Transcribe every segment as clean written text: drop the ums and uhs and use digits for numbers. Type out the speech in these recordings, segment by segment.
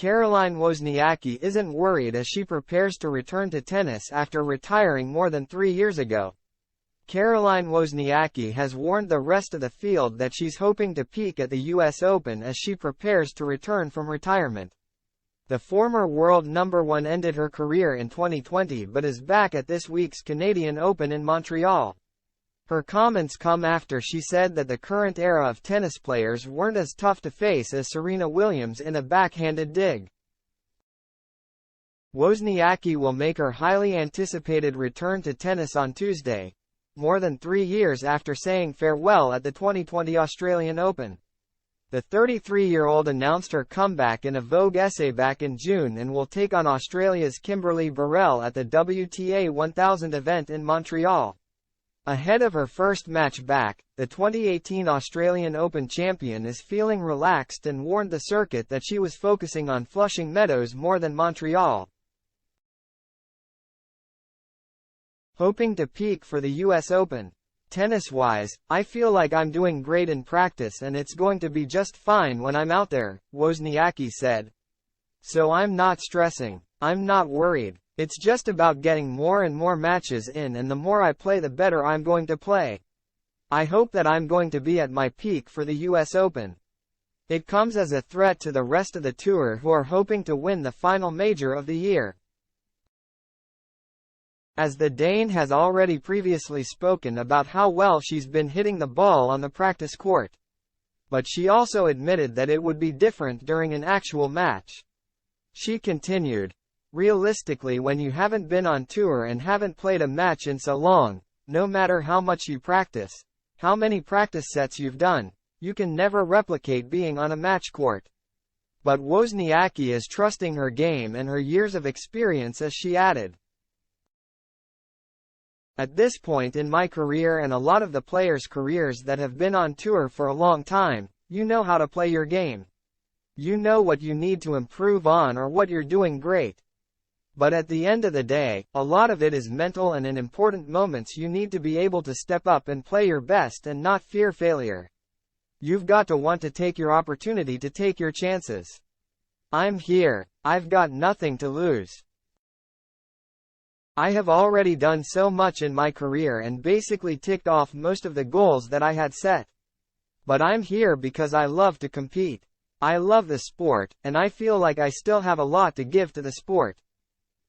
Caroline Wozniacki isn't worried as she prepares to return to tennis after retiring more than 3 years ago. Caroline Wozniacki has warned the rest of the field that she's hoping to peak at the US Open as she prepares to return from retirement. The former world #1 ended her career in 2020 but is back at this week's Canadian Open in Montreal. Her comments come after she said that the current era of tennis players weren't as tough to face as Serena Williams in a backhanded dig. Wozniacki will make her highly anticipated return to tennis on Tuesday, more than 3 years after saying farewell at the 2020 Australian Open. The 33-year-old announced her comeback in a Vogue essay back in June and will take on Australia's Kimberly Burrell at the WTA 1000 event in Montreal. Ahead of her first match back, the 2018 Australian Open champion is feeling relaxed and warned the circuit that she was focusing on Flushing Meadows more than Montreal. Hoping to peak for the US Open. Tennis-wise, I feel like I'm doing great in practice and it's going to be just fine when I'm out there, Wozniacki said. So I'm not stressing. I'm not worried. It's just about getting more and more matches in, and the more I play the better I'm going to play. I hope that I'm going to be at my peak for the US Open. It comes as a threat to the rest of the tour who are hoping to win the final major of the year. As the Dane has already previously spoken about how well she's been hitting the ball on the practice court. But she also admitted that it would be different during an actual match. She continued, "Realistically, when you haven't been on tour and haven't played a match in so long, no matter how much you practice, how many practice sets you've done, you can never replicate being on a match court." But Wozniacki is trusting her game and her years of experience as she added, "At this point in my career and a lot of the players' careers that have been on tour for a long time, you know how to play your game. You know what you need to improve on or what you're doing great. But at the end of the day, a lot of it is mental, and in important moments you need to be able to step up and play your best and not fear failure. You've got to want to take your opportunity to take your chances. I'm here. I've got nothing to lose. I have already done so much in my career and basically ticked off most of the goals that I had set. But I'm here because I love to compete. I love the sport, and I feel like I still have a lot to give to the sport.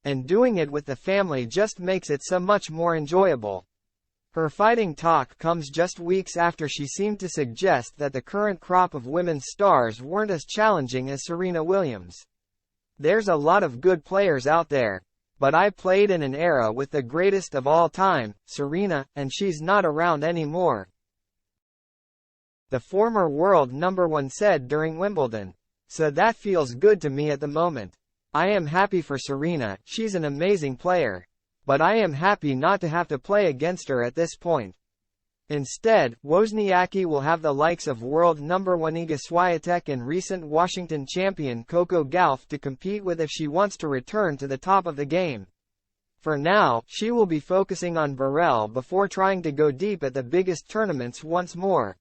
And doing it with the family just makes it so much more enjoyable." Her fighting talk comes just weeks after she seemed to suggest that the current crop of women's stars weren't as challenging as Serena Williams. "There's a lot of good players out there. But I played in an era with the greatest of all time, Serena, and she's not around anymore," the former world #1 said during Wimbledon. "So that feels good to me at the moment. I am happy for Serena, she's an amazing player. But I am happy not to have to play against her at this point." Instead, Wozniacki will have the likes of world #1 Iga Swiatek and recent Washington champion Coco Gauff to compete with if she wants to return to the top of the game. For now, she will be focusing on Burrell before trying to go deep at the biggest tournaments once more.